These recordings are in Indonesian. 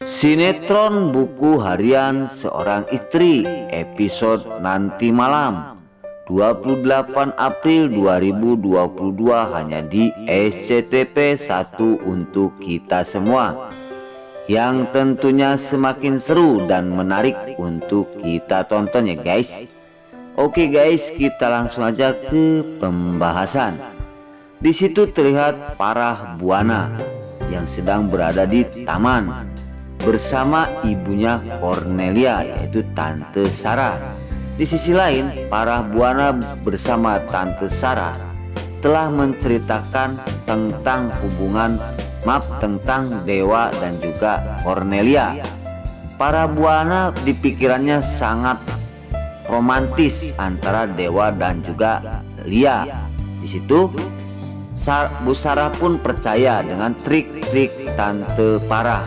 Sinetron buku harian seorang istri episode nanti malam 28 April 2022 hanya di SCTV 1 untuk kita semua, yang tentunya semakin seru dan menarik untuk kita tonton ya guys. Oke guys, kita langsung aja ke pembahasan. Di situ terlihat Farah Buana yang sedang berada di taman bersama ibunya Cornelia, yaitu Tante Sarah. Di sisi lain, Farah Buana bersama Tante Sarah telah menceritakan tentang tentang Dewa dan juga Cornelia. Farah Buana di pikirannya sangat romantis antara Dewa dan juga Lia. Di situ Bu Sarah pun percaya dengan trik-trik Tante Farah.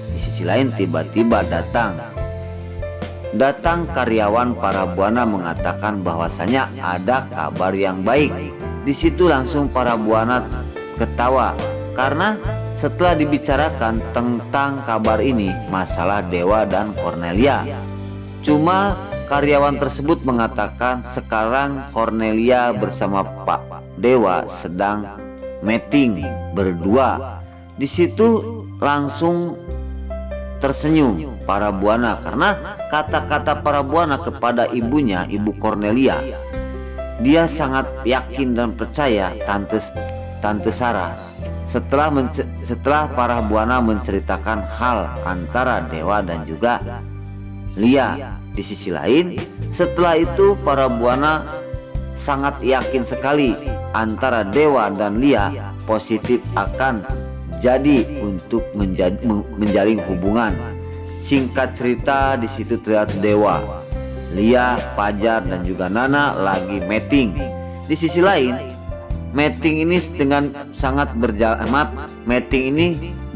Di sisi lain tiba-tiba datang karyawan Farah Buana mengatakan bahwasanya ada kabar yang baik. Di situ langsung Farah Buana ketawa karena setelah dibicarakan tentang kabar ini masalah Dewa dan Cornelia. Cuma karyawan tersebut mengatakan sekarang Cornelia bersama Pak Dewa sedang meeting berdua. Di situ langsung tersenyum Farah Buana karena kata-kata Farah Buana kepada ibunya, Ibu Cornelia, dia sangat yakin dan percaya Tante Sarah. Setelah Farah Buana menceritakan hal antara Dewa dan juga Lia. Di sisi lain, setelah itu Farah Buana sangat yakin sekali antara Dewa dan Lia positif akan jadi untuk menjalin hubungan. Singkat cerita, di situ terlihat Dewa, Lia, Fajar dan juga Nana lagi meeting. Di sisi lain, meeting ini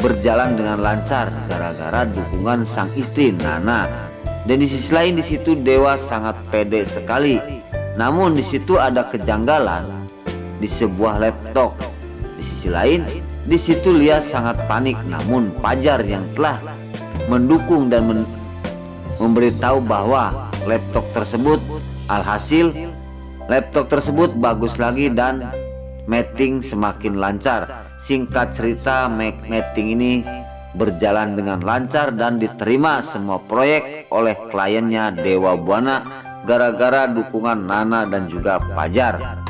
berjalan dengan lancar gara-gara dukungan sang istri Nana. Dan di sisi lain di situ Dewa sangat pede sekali. Namun di situ ada kejanggalan di sebuah laptop. Di sisi lain di situ Lia sangat panik, namun Fajar yang telah mendukung dan memberitahu bahwa laptop tersebut bagus lagi dan meeting semakin lancar. Singkat cerita, meeting ini berjalan dengan lancar dan diterima semua proyek oleh kliennya Dewa Buana gara-gara dukungan Nana dan juga Fajar.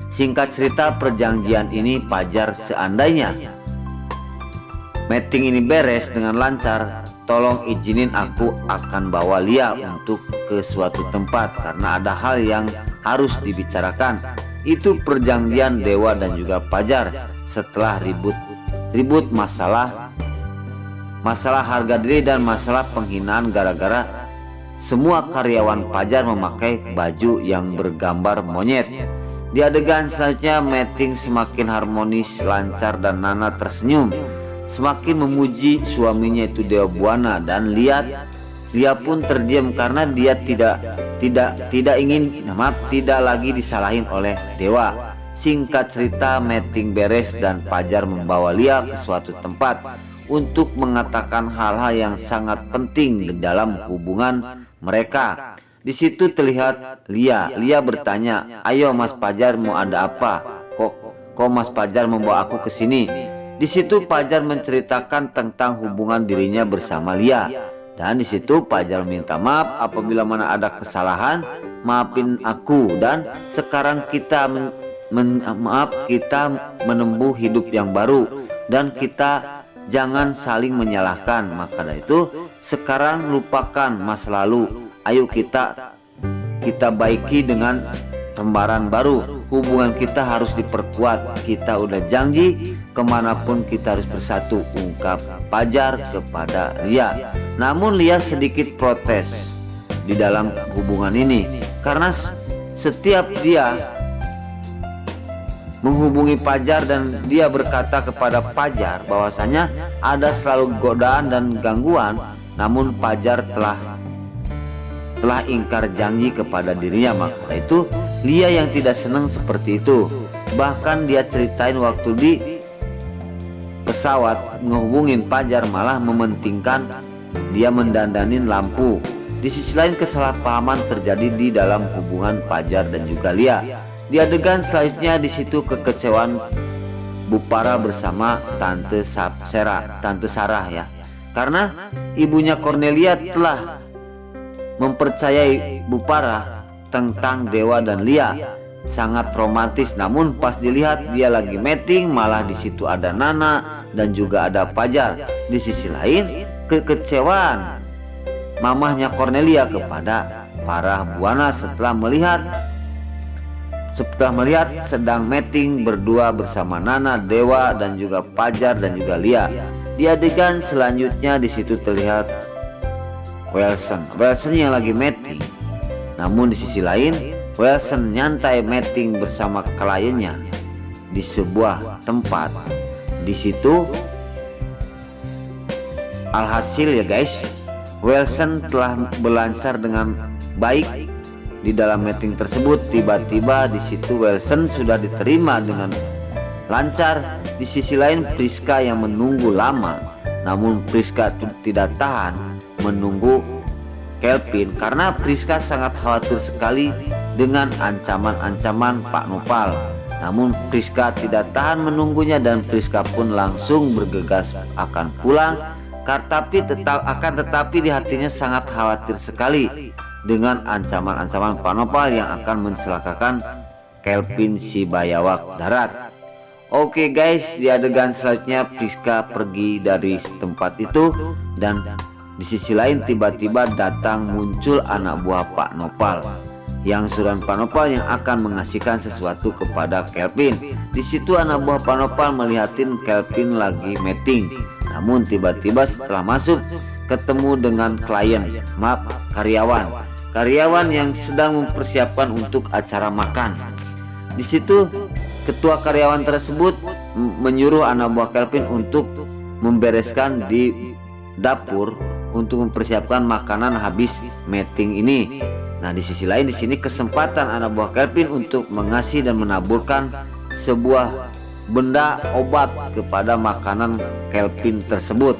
Singkat cerita, perjanjian ini Fajar, seandainya meeting ini beres dengan lancar, tolong izinin aku akan bawa Lia untuk ke suatu tempat karena ada hal yang harus dibicarakan. Itu perjanjian Dewa dan juga Fajar setelah ribut masalah harga diri dan masalah penghinaan gara-gara semua karyawan Fajar memakai baju yang bergambar monyet. Di adegan selanjutnya meeting semakin harmonis, lancar dan Nana tersenyum semakin memuji suaminya itu Dewa Buana, dan Lia pun terdiam karena dia tidak lagi disalahin oleh Dewa. Singkat cerita, meeting beres dan Fajar membawa Lia ke suatu tempat untuk mengatakan hal-hal yang sangat penting di dalam hubungan mereka. Di situ terlihat Lia bertanya, "Ayo Mas Fajar, mau ada apa? Kok Mas Fajar membawa aku ke sini?" Di situ Fajar menceritakan tentang hubungan dirinya bersama Lia. Dan di situ Fajar minta maaf apabila mana ada kesalahan, maafin aku, dan sekarang kita kita menempuh hidup yang baru dan kita jangan saling menyalahkan. Maka dari itu sekarang lupakan masa lalu, ayo kita baiki dengan lembaran baru. Hubungan kita harus diperkuat, kita udah janji kemanapun kita harus bersatu, ungkap Fajar kepada Lia. Namun Lia sedikit protes di dalam hubungan ini karena setiap dia menghubungi Fajar dan dia berkata kepada Fajar bahwasanya ada selalu godaan dan gangguan, namun Fajar telah ingkar janji kepada dirinya. Maka itu Lia yang tidak senang seperti itu. Bahkan dia ceritain waktu pesawat ngehubungin Fajar, malah mementingkan dia mendandanin lampu. Di sisi lain kesalahpahaman terjadi di dalam hubungan Fajar dan juga Lia. Di adegan selanjutnya di situ kekecewaan Bu Farah bersama Tante Sarah ya, karena ibunya Cornelia telah mempercayai Bu Farah tentang Dewa dan Lia. Sangat romantis, namun pas dilihat dia lagi meeting, malah di situ ada Nana dan juga ada Fajar. Di sisi lain kekecewaan mamahnya Cornelia kepada Farah Buana setelah melihat sedang meeting berdua bersama Nana, Dewa dan juga Fajar dan juga Lia. Di adegan selanjutnya di situ terlihat Wilson yang lagi meeting, namun di sisi lain Wilson nyantai meeting bersama kliennya di sebuah tempat. Di situ alhasil ya guys, Wilson telah berlancar dengan baik di dalam meeting tersebut. Tiba-tiba di situ Wilson sudah diterima dengan lancar. Di sisi lain Priska yang menunggu lama, namun Priska tidak tahan menunggu Kelvin karena Priska sangat khawatir sekali dengan ancaman-ancaman Pak Nopal. Namun Priska tidak tahan menunggunya dan Priska pun langsung bergegas akan pulang. Tetapi di hatinya sangat khawatir sekali dengan ancaman-ancaman Pak Nopal yang akan mencelakakan Kelvin si Bayawak Darat. Oke guys, di adegan selanjutnya Priska pergi dari tempat itu dan di sisi lain tiba-tiba datang muncul anak buah Pak Nopal yang suruhan Pak Nopal yang akan mengasihkan sesuatu kepada Kelvin. Di situ anak buah Pak Nopal melihatin Kelvin lagi meeting, namun tiba-tiba setelah masuk ketemu dengan karyawan yang sedang mempersiapkan untuk acara makan. Di situ ketua karyawan tersebut menyuruh anak buah Kelvin untuk membereskan di dapur untuk mempersiapkan makanan habis meeting ini. Nah, di sisi lain di sini kesempatan anak buah Kelvin untuk mengasih dan menaburkan sebuah benda obat kepada makanan Kelvin tersebut.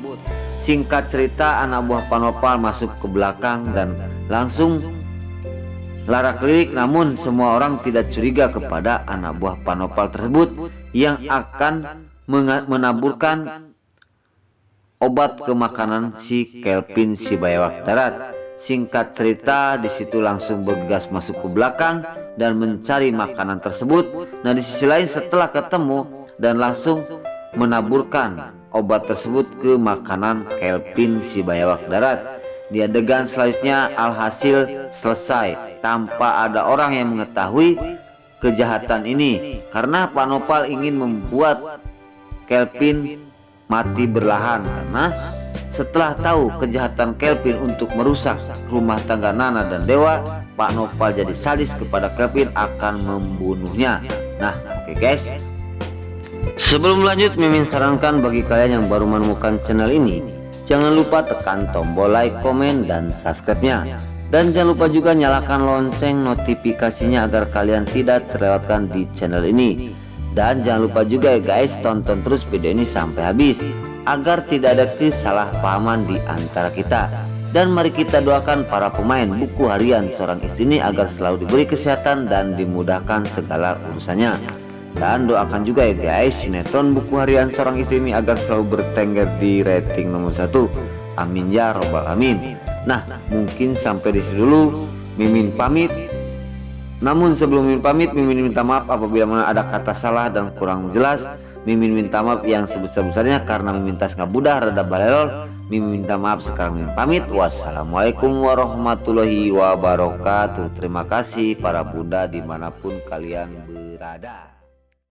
Singkat cerita, anak buah Pak Nopal masuk ke belakang dan langsung larak-lirik, namun semua orang tidak curiga kepada anak buah Pak Nopal tersebut yang akan menaburkan obat ke makanan si Kelvin si Bayawak Darat. Singkat cerita, di situ langsung bergegas masuk ke belakang dan mencari makanan tersebut. Nah, di sisi lain setelah ketemu dan langsung menaburkan obat tersebut ke makanan Kelvin si Bayawak Darat. Di adegan selanjutnya alhasil selesai tanpa ada orang yang mengetahui kejahatan ini karena Pak Nopal ingin membuat Kelvin mati berlahan, karena setelah tahu kejahatan Kelvin untuk merusak rumah tangga Nana dan Dewa, Pak Nopal jadi sadis kepada Kelvin akan membunuhnya. Nah, oke guys, sebelum lanjut Mimin sarankan bagi kalian yang baru menemukan channel ini, jangan lupa tekan tombol like, komen, dan subscribe-nya. Dan jangan lupa juga nyalakan lonceng notifikasinya agar kalian tidak terlewatkan di channel ini. Dan jangan lupa juga ya guys, tonton terus video ini sampai habis agar tidak ada kesalahpahaman di antara kita. Dan mari kita doakan para pemain buku harian seorang istri ini agar selalu diberi kesehatan dan dimudahkan segala urusannya. Dan doakan juga ya guys, sinetron buku harian seorang istri ini agar selalu bertengger di rating nomor 1. Amin ya robbal alamin. Nah, mungkin sampai di sini dulu Mimin pamit. Namun sebelum Mimin pamit, Mimin minta maaf apabila mana ada kata salah dan kurang jelas. Mimin minta maaf yang sebesar-besarnya karena Mimin tas ngabudah rada balelol. Mimin minta maaf sekarang. Mimin pamit. Wassalamualaikum warahmatullahi wabarakatuh. Terima kasih para bunda dimanapun kalian berada.